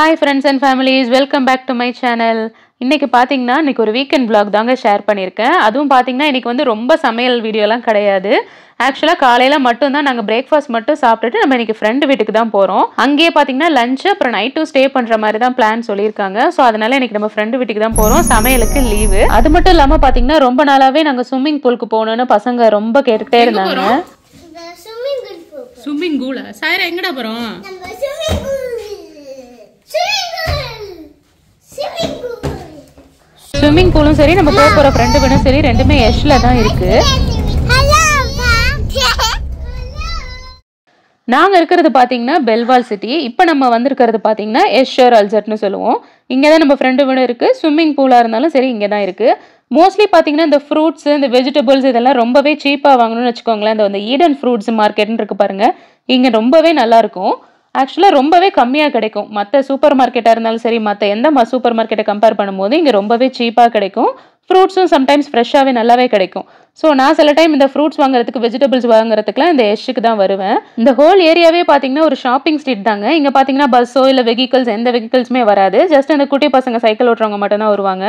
Hi friends and families, welcome back to my channel. இன்னைக்கு பாத்தீங்கன்னா இன்னைக்கு ஒரு வீக்கெண்ட் vlog தாங்க ஷேர் பண்ணிருக்கேன். அதுவும் பாத்தீங்கன்னா இன்னைக்கு வந்து ரொம்ப சமையல் வீடியோலாம் கிடையாது. ஆக்சுவலா காலையில மட்டும் தான் நாங்க பிரேக்ஃபாஸ்ட் மட்டும் சாப்பிட்டுட்டு நம்ம இன்னைக்கு ஃப்ரெண்ட் வீட்டுக்கு தான் போறோம். அங்கேயே பாத்தீங்கன்னா லஞ்ச் அப்புறம் நைட்டும் ஸ்டே பண்ற மாதிரி தான் பிளான் சொல்லிருக்காங்க. சோ அதனால இன்னைக்கு நம்ம ஃப்ரெண்ட் வீட்டுக்கு தான் போறோம். சமையலுக்கு லீவு. அது மட்டும் இல்லாம பாத்தீங்கன்னா ரொம்ப நாளாவே நாங்க ஸ்விம்மிங் பூலுக்கு போகணும்னு பசங்க ரொம்ப கேட்டுட்டே இருந்தாங்க. ஸ்விம்மிங் பூலா சாயரா எங்கடா போறோம்? ஸ்விம்மிங் பூலும் சரி நம்ம போற ஃப்ரெண்ட் வீடும் சரி ரெண்டுமே எஷ்ல தான் இருக்கு. நாங்க இருக்கிறது பாத்தீங்கன்னா பெல்வால் சிட்டி. இப்போ நம்ம வந்திருக்கிறது பாத்தீங்கன்னா எஷ்ஷர் அல்சர்ட்னு சொல்லுவோம். இங்கே தான் நம்ம ஃப்ரெண்டு வீடு இருக்கு. ஸ்விம்மிங் பூலா இருந்தாலும் சரி இங்கே தான் இருக்கு. மோஸ்ட்லி பாத்தீங்கன்னா இந்த ஃப்ரூட்ஸ் இந்த வெஜிடபிள்ஸ் இதெல்லாம் ரொம்பவே சீப்பா வாங்கணும்னு வச்சுக்கோங்களேன். இந்த ஈடன் ஃப்ரூட்ஸ் மார்க்கெட்னு இருக்கு பாருங்க, இங்க ரொம்பவே நல்லா இருக்கும். ஆக்சுவலாக ரொம்பவே கம்மியாக கிடைக்கும். மற்ற சூப்பர் மார்க்கெட்டாக இருந்தாலும் சரி மற்ற எந்த சூப்பர் மார்க்கெட்டை கம்பேர் பண்ணும்போது இங்கே ரொம்பவே சீப்பாக கிடைக்கும். ஃப்ரூட்ஸும் சம்டைம்ஸ் ஃப்ரெஷ்ஷாகவே நல்லாவே கிடைக்கும். ஸோ நான் சில டைம் இந்த ஃப்ரூட்ஸ் வாங்குறதுக்கு வெஜிடபிள்ஸ் வாங்குறதுக்குலாம் இந்த எஷ்ஷுக்கு தான் வருவேன். இந்த ஹோல் ஏரியாவே பார்த்தீங்கன்னா ஒரு ஷாப்பிங் ஸ்ட்ரீட் தாங்க. இங்கே பார்த்தீங்கன்னா பஸ்ஸோ இல்லை வெஹிக்கிள்ஸ் எந்த வெஹிக்கிள்ஸுமே வராது. ஜஸ்ட் அந்த குட்டி பசங்க சைக்கிள் ஓட்டுறவங்க மட்டும் தான் வருவாங்க.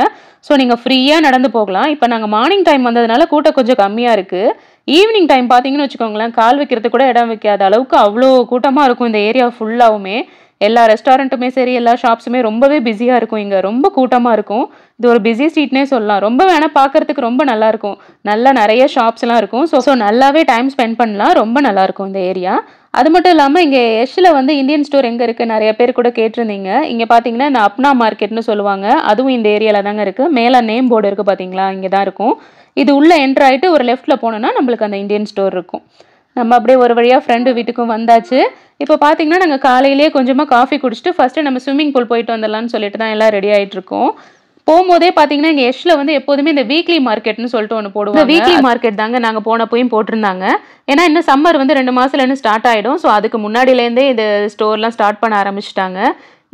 ஸோ நீங்கள் ஃப்ரீயாக நடந்து போகலாம். இப்போ நாங்கள் மார்னிங் டைம் வந்ததுனால கூட்டம் கொஞ்சம் கம்மியாக இருக்குது. ஈவினிங் டைம் பார்த்தீங்கன்னு வச்சுக்கோங்களேன், கால் வைக்கிறது கூட இடம் வைக்காத அளவுக்கு அவ்வளோ கூட்டமாக இருக்கும் இந்த ஏரியா ஃபுல்லாகவுமே. எல்லா ரெஸ்டாரண்ட்டுமே சரி எல்லா ஷாப்ஸுமே ரொம்பவே பிஸியாக இருக்கும். இங்கே ரொம்ப கூட்டமாக இருக்கும். இது ஒரு பிஸி ஸ்ட்ரீட்னே சொல்லலாம். ரொம்ப வேணால் பார்க்கறதுக்கு ரொம்ப நல்லாயிருக்கும். நல்லா நிறைய ஷாப்ஸ்லாம் இருக்கும். ஸோ நல்லாவே டைம் ஸ்பெண்ட் பண்ணலாம். ரொம்ப நல்லாயிருக்கும் இந்த ஏரியா. அது மட்டும் இல்லாமல் இங்கே எஷ்ஷில் வந்து இந்தியன் ஸ்டோர் எங்கே இருக்குது நிறைய பேர் கூட கேட்டிருந்தீங்க. இங்கே பார்த்தீங்கன்னா இந்த அப்னா மார்க்கெட்னு சொல்லுவாங்க. அதுவும் இந்த ஏரியாவில் தாங்க இருக்குது. மேலே நேம் போர்டு இருக்குது பார்த்தீங்களா, இங்கே தான் இருக்கும். இது உள்ளே என்ட்ரு ஆகிட்டு ஒரு லெஃப்ட்டில் போனோன்னா நம்மளுக்கு அந்த இந்தியன் ஸ்டோர் இருக்கும். நம்ம அப்படியே ஒரு வழியாக ஃப்ரெண்டு வீட்டுக்கும் வந்தாச்சு. இப்போ பார்த்தீங்கன்னா நாங்கள் காலையிலேயே கொஞ்சமாக காஃபி குடிச்சிட்டு ஃபஸ்ட்டு நம்ம ஸ்விம்மிங் பூல் போயிட்டு வந்துடலான்னு சொல்லிட்டு தான் எல்லாம் ரெடி ஆகிட்டு இருக்கோம். போகும்போதே பார்த்தீங்கன்னா இங்கே எஷ்ல வந்து எப்போதுமே இந்த வீக்லி மார்க்கெட்னு சொல்லிட்டு ஒன்று போடுவோம். வீக்லி மார்க்கெட் தாங்க நாங்கள் போனப்போயும் போட்டிருந்தாங்க. ஏன்னா இன்னும் சம்மர் வந்து 2 மாதத்துலேருந்து ஸ்டார்ட் ஆகிடும். ஸோ அதுக்கு முன்னாடியிலேருந்தே இந்த ஸ்டோர்லாம் ஸ்டார்ட் பண்ண ஆரம்பிச்சிட்டாங்க.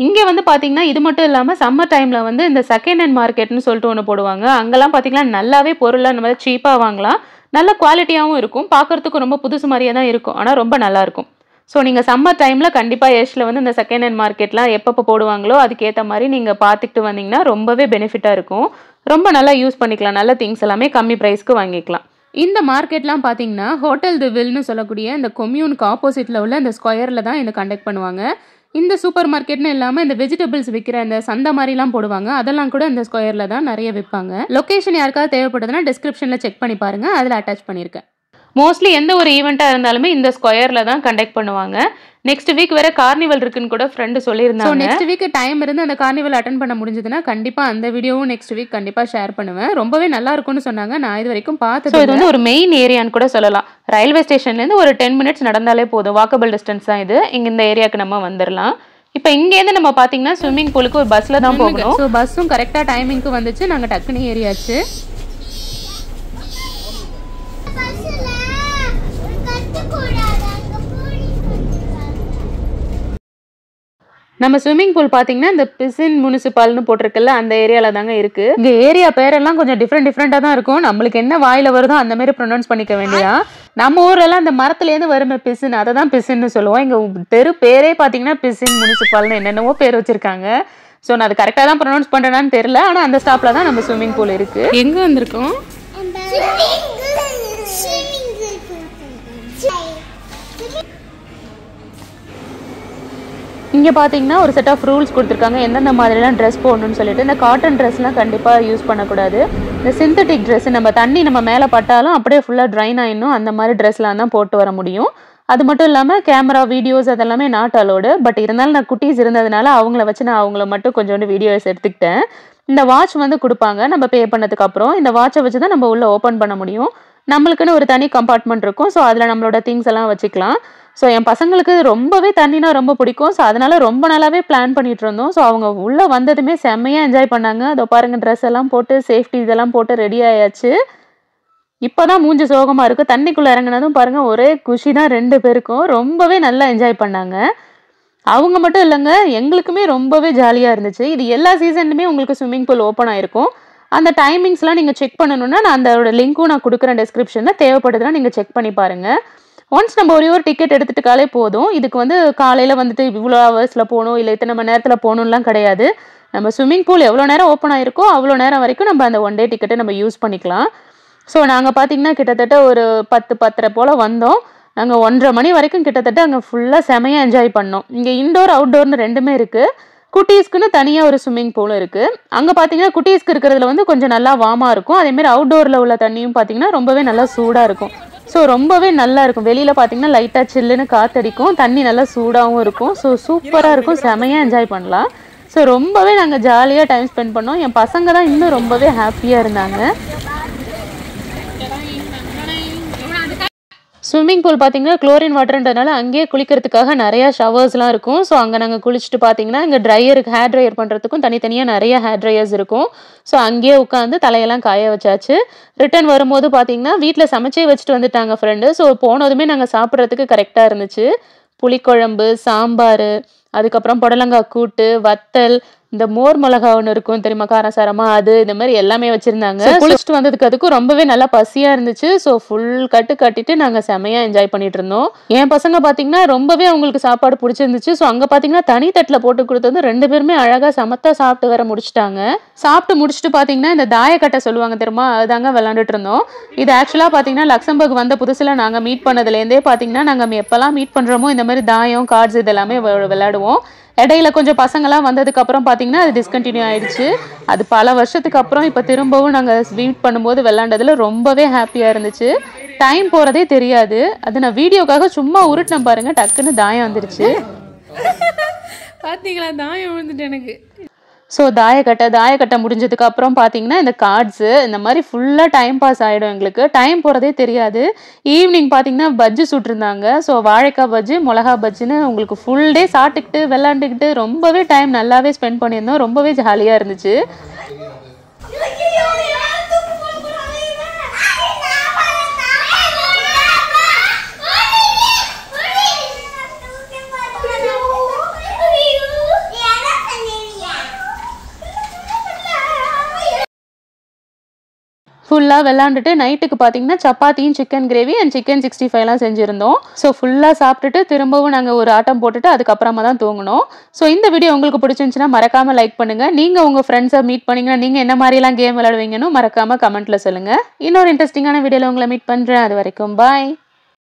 இங்கே வந்து பார்த்தீங்கன்னா இது மட்டும் இல்லாமல் சம்மர் டைமில் வந்து இந்த செகண்ட் ஹேண்ட் மார்க்கெட்னு சொல்லிட்டு ஒன்று போடுவாங்க. அங்கெல்லாம் பார்த்தீங்கன்னா நல்லாவே பொருளாக நம்ம சீப்பாக வாங்கலாம். நல்ல குவாலிட்டியாகவும் இருக்கும். பார்க்குறதுக்கு ரொம்ப புதுசு மாதிரியே தான் இருக்கும். ஆனால் ரொம்ப நல்லாயிருக்கும். ஸோ நீங்கள் சம்மர் டைமில் கண்டிப்பாக எஷ்ல வந்து இந்த செகண்ட் ஹேண்ட் மார்க்கெட்லாம் எப்பப்போ போடுவாங்களோ அதுக்கேற்ற மாதிரி நீங்கள் பார்த்துக்கிட்டு வந்தீங்கன்னா ரொம்பவே பெனிஃபிட்டாக இருக்கும். ரொம்ப நல்லா யூஸ் பண்ணிக்கலாம். நல்ல திங்ஸ் எல்லாமே கம்மி ப்ரைஸ்க்கு வாங்கிக்கலாம். இந்த மார்க்கெட்லாம் பார்த்தீங்கன்னா ஹோட்டல் தி வில்னு சொல்லக்கூடிய இந்த கொம்யூனுக்கு ஆப்போசிட்டில் உள்ள இந்த ஸ்கொயரில் தான் இதை கண்டக்ட் பண்ணுவாங்க. இந்த சூப்பர் மார்க்கெட்னு இல்லாமல் இந்த வெஜிடபிள்ஸ் விற்கிற இந்த சந்தை மாதிரிலாம் போடுவாங்க. அதெல்லாம் கூட இந்த ஸ்கொயரில் தான் நிறைய விற்பாங்க. லொக்கேஷன் யாருக்காவது தேவைப்படுதுன்னா டிஸ்கிரிப்ஷனில் செக் பண்ணி பாருங்கள், அதில் அட்டாச் பண்ணியிருக்கேன். மோஸ்ட்லி எந்த ஒரு ஈவெண்ட்டாக இருந்தாலுமே இந்த ஸ்கொயரில் தான் கண்டக்ட் பண்ணுவாங்க. நெக்ஸ்ட் வீக் வேற கார்னிவல் இருக்குன்னு கூட ஃப்ரெண்டு சொல்லியிருந்தாங்க. நெக்ஸ்ட் வீக் டைம் இருந்து அந்த கார்னிவல் அட்டன் பண்ண முடிஞ்சதுன்னா கண்டிப்பாக அந்த வீடியோவும் நெக்ஸ்ட் வீக் கண்டிப்பாக ஷேர் பண்ணுவேன். ரொம்பவே நல்லா இருக்கும்னு சொன்னாங்க. நான் இது வரைக்கும் பார்த்தது. இது வந்து ஒரு மெயின் ஏரியான்னு கூட சொல்லலாம். ரயில்வே ஸ்டேஷன்லேருந்து ஒரு 10 மினிட்ஸ் நடந்தாலே போதும். வாக்கபிள் டிஸ்டன்ஸ் தான் இது. இங்கே இந்த ஏரியாவுக்கு நம்ம வந்துடலாம். இப்போ இங்கேருந்து நம்ம பார்த்தீங்கன்னா ஸ்விம்மிங் பூலுக்கு ஒரு பஸ்ஸில் தான் போகணும். ஸோ பஸ்ஸும் கரெக்டாக டைமிங்க்கு வந்துச்சு. நாங்கள் டக்குனு ஏரியாச்சு. நம்ம ஸ்விம்மிங் பூல் பார்த்தீங்கன்னா இந்த பிசின் முனிசிபால்னு போட்டிருக்குல்ல அந்த ஏரியாவில் தாங்க இருக்குது. இங்கே ஏரியா பேரெல்லாம் கொஞ்சம் டிஃப்ரெண்ட்டாக தான் இருக்கும். நம்மளுக்கு என்ன வாயில் வருதோ அந்த மாதிரி ப்ரொனவுன்ஸ் பண்ணிக்க வேண்டியா. நம்ம ஊரெல்லாம் இந்த மரத்துலேருந்து வருமே பிசின், அதை தான் பிசின்னு சொல்லுவோம். இங்கே தெரு பேரே பார்த்தீங்கன்னா பிசின் முனிசிபால்னு என்னென்னவோ பேர் வச்சுருக்காங்க. ஸோ நான் அது கரெக்டாக தான் ப்ரொனவுன்ஸ் பண்ணுறேன்னு தெரியல. ஆனால் அந்த ஸ்டாப்பில் தான் நம்ம ஸ்விம்மிங் பூல் இருக்குது. எங்கே வந்திருக்கோம்? இங்கே பார்த்தீங்கன்னா ஒரு செட் ஆஃப் ரூல்ஸ் கொடுத்துருக்காங்க. எந்தெந்த மாதிரிலாம் ட்ரெஸ் போடணும்னு சொல்லிட்டு. இந்த காட்டன் ட்ரெஸ்லாம் கண்டிப்பாக யூஸ் பண்ணக்கூடாது. இந்த சிந்தட்டிக் ட்ரெஸ் நம்ம தண்ணி நம்ம மேலே பட்டாலும் அப்படியே ஃபுல்லாக ட்ரைன் ஆகிடணும். அந்த மாதிரி ட்ரெஸ்லாம் தான் போட்டு வர முடியும். அது மட்டும் இல்லாமல் கேமரா வீடியோஸ் அதெல்லாமே நாட் அலோடு. பட் இருந்தாலும் நான் குட்டீஸ் இருந்ததுனால அவங்கள வச்சு நான் அவங்கள மட்டும் கொஞ்சோண்டு வீடியோஸ் எடுத்துக்கிட்டேன். இந்த வாட்ச் வந்து கொடுப்பாங்க நம்ம பே பண்ணதுக்கு அப்புறம். இந்த வாட்சை வச்சு தான் நம்ம உள்ளே ஓப்பன் பண்ண முடியும். நம்மளுக்குன்னு ஒரு தனி கம்பார்ட்மெண்ட் இருக்கும். ஸோ அதில் நம்மளோட திங்ஸ் எல்லாம் வச்சுக்கலாம். ஸோ என் பசங்களுக்கு ரொம்பவே தண்ணினா ரொம்ப பிடிக்கும். ஸோ அதனால ரொம்ப நாளாவே பிளான் பண்ணிட்டு இருந்தோம். ஸோ அவங்க உள்ளே வந்ததுமே செம்மையாக என்ஜாய் பண்ணாங்க. அதோ பாருங்கள் ட்ரெஸ் எல்லாம் போட்டு சேஃப்டி இதெல்லாம் போட்டு ரெடி ஆயாச்சு. இப்போ தான் மூஞ்சி சோகமாக இருக்குது. தண்ணிக்குள்ளே இறங்கினதும் பாருங்கள் ஒரே குஷி தான் 2 பேருக்கும். ரொம்பவே நல்லா என்ஜாய் பண்ணாங்க. அவங்க மட்டும் இல்லைங்க, எங்களுக்குமே ரொம்பவே ஜாலியாக இருந்துச்சு. இது எல்லா சீசன்லுமே உங்களுக்கு ஸ்விம்மிங் பூல் ஓப்பன் ஆகிருக்கும். அந்த டைமிங்ஸ்லாம் நீங்கள் செக் பண்ணணுன்னா நான் அதோட லிங்க்கும் நான் கொடுக்குறேன் டிஸ்கிரிப்ஷனில். தேவைப்படுதுன்னா நீங்கள் செக் பண்ணி பாருங்கள். ஒன்ஸ் நம்ம ஒரே ஒரு டிக்கெட் எடுத்துட்டுக்காலே போதும். இதுக்கு வந்து காலையில வந்துட்டு இவ்வளோ ஹவர்ஸ்ல போகணும், இல்லை இத்தனை மணி நேரத்தில் போகணும்லாம் கிடையாது. நம்ம ஸ்விம்மிங் பூல் எவ்வளோ நேரம் ஓப்பன் ஆயிருக்கோ அவ்வளோ நேரம் வரைக்கும் நம்ம அந்த 1 டே டிக்கெட்டை நம்ம யூஸ் பண்ணிக்கலாம். ஸோ நாங்கள் பார்த்தீங்கன்னா கிட்டத்தட்ட ஒரு 10-10:30 போல் வந்தோம். நாங்கள் 1:30 மணி வரைக்கும் கிட்டத்தட்ட அங்கே ஃபுல்லாக செமையாக என்ஜாய் பண்ணோம். இங்கே இன்டோர் அவுட்டோர்னு ரெண்டுமே இருக்குது. குட்டீஸ்க்குன்னு தனியாக ஒரு ஸ்விம்மிங் பூலும் இருக்குது. அங்கே பார்த்தீங்கன்னா குட்டீஸ்க்கு இருக்கிறதுல வந்து கொஞ்சம் நல்லா வார்மாக இருக்கும். அதேமாரி அவுட்டோரில் உள்ள தண்ணியும் பார்த்தீங்கன்னா ரொம்பவே நல்லா சூடாக இருக்கும். ஸோ ரொம்பவே நல்லா இருக்கும். வெளியில் பார்த்தீங்கன்னா லைட்டாக சில்லுன்னு காற்றடிக்கும், தண்ணி நல்லா சூடாகவும் இருக்கும். ஸோ சூப்பராக இருக்கும், செமையாக என்ஜாய் பண்ணலாம். ஸோ ரொம்பவே நாங்கள் ஜாலியாக டைம் ஸ்பெண்ட் பண்ணோம். என் பசங்க தான் இன்னும் ரொம்பவே ஹாப்பியாக இருந்தாங்க. ஸ்விம்மிங் பூல் பார்த்தீங்கன்னா குளோரின் வாட்டர்ன்றதுனால அங்கேயே குளிக்கிறதுக்காக நிறையா ஷவர்ஸ்லாம் இருக்கும். ஸோ அங்கே நாங்கள் குளிச்சுட்டு பார்த்தீங்கன்னா இங்கே ட்ரையருக்கு ஹேர் ட்ரையர் பண்ணுறதுக்கும் தனித்தனியாக நிறைய ஹேர் ட்ரையர்ஸ் இருக்கும். ஸோ அங்கேயே உட்காந்து தலையெல்லாம் காய வச்சாச்சு. ரிட்டர்ன் வரும்போது பார்த்தீங்கன்னா வீட்டில் சமைச்சே வச்சுட்டு வந்துட்டாங்க ஃப்ரெண்டு. ஸோ போனதுமே நாங்கள் சாப்பிட்றதுக்கு கரெக்டாக இருந்துச்சு. புளிக்குழம்பு, சாம்பார், அதுக்கப்புறம் புடலங்காய் கூட்டு, வத்தல், இந்த மோர் மிளகா ஒன்று இருக்கும் தெரியுமா, காரசாரமா, அது இந்த மாதிரி எல்லாமே வச்சுருந்தாங்க. குளிச்சுட்டு வந்ததுக்கு அதுக்கும் ரொம்பவே நல்லா பசியாக இருந்துச்சு. ஸோ ஃபுல் கட்டிட்டு நாங்கள் செமையாக என்ஜாய் பண்ணிட்டு இருந்தோம். என் பசங்க பார்த்தீங்கன்னா ரொம்பவே அவங்களுக்கு சாப்பாடு பிடிச்சிருந்துச்சு. ஸோ அங்கே பார்த்தீங்கன்னா தனி தட்டில் போட்டு கொடுத்தது 2 பேருமே அழகாக சமத்தா சாப்பிட்டு வேற முடிச்சிட்டாங்க. சாப்பிட்டு முடிச்சுட்டு பார்த்தீங்கன்னா இந்த தாயக்கட்டை சொல்லுவாங்க தெரியுமா, அதுதாங்க விளாண்டுட்டு இருந்தோம். இது ஆக்சுவலாக பார்த்தீங்கன்னா லக்சம்பர்க் வந்த புதுசில் நாங்கள் மீட் பண்ணதுலேருந்தே பார்த்தீங்கன்னா நாங்கள் எப்போல்லாம் மீட் பண்ணுறோமோ இந்த மாதிரி தாயம், கார்ட்ஸ் இதெல்லாமே விளையாடுவோம். இடையில கொஞ்சம் பசங்களாம் வந்ததுக்கு அப்புறம் பார்த்தீங்கன்னா அது டிஸ்கண்டினியூ ஆயிடுச்சு. அது பல வருஷத்துக்கு அப்புறம் இப்போ திரும்பவும் நாங்கள் மீட் பண்ணும்போது விளாண்டதுல ரொம்பவே ஹாப்பியாக இருந்துச்சு. டைம் போகிறதே தெரியாது. அது நான் வீடியோக்காக சும்மா உருட்டினேன் பாருங்க, டக்குன்னு தாயம் வந்துருச்சு. பார்த்தீங்களா, தாயம் விழுந்துட்டு எனக்கு. ஸோ தாயக்கட்டை முடிஞ்சதுக்கு அப்புறம் பார்த்தீங்கன்னா இந்த கார்ட்ஸு இந்த மாதிரி ஃபுல்லாக டைம் பாஸ் ஆகிடும். எங்களுக்கு டைம் போகிறதே தெரியாது. ஈவினிங் பார்த்தீங்கன்னா பஜ்ஜி சுட்டிருந்தாங்க. ஸோ வாழைக்காய் பஜ்ஜி, மிளகா பஜ்ஜின்னு உங்களுக்கு ஃபுல் டே சாப்பிட்டுக்கிட்டு விளாண்டுக்கிட்டு ரொம்பவே டைம் நல்லாவே ஸ்பெண்ட் பண்ணியிருந்தோம். ரொம்பவே ஜாலியாக இருந்துச்சு. ஃபுல்லாக விளாண்டுட்டு நைட்டுக்கு பார்த்தீங்கன்னா சப்பாத்தியும் சிக்கன் கிரேவி அண்ட் சிக்கன் 65லாம் செஞ்சுருந்தோம். ஸோ ஃபுல்லாக சாப்பிட்டுட்டு திரும்பவும் நாங்கள் ஒரு ஆட்டம் போட்டுட்டு அதுக்கப்புறமா தான் தூங்கினோம். ஸோ இந்த வீடியோ உங்களுக்கு பிடிச்சிருந்துச்சுன்னா மறக்காமல் லைக் பண்ணுங்கள். நீங்கள் உங்கள் ஃப்ரெண்ட்ஸை மீட் பண்ணிங்கன்னா நீங்கள் என்ன மாதிரிலாம் கேம் விளையாடுவீங்கன்னு மறக்காமல் கமெண்ட்டில் சொல்லுங்கள். இன்னொரு இன்ட்ரெஸ்டிங்கான வீடியோவில் உங்களை மீட் பண்ணுறேன். அது வரைக்கும் பாய்.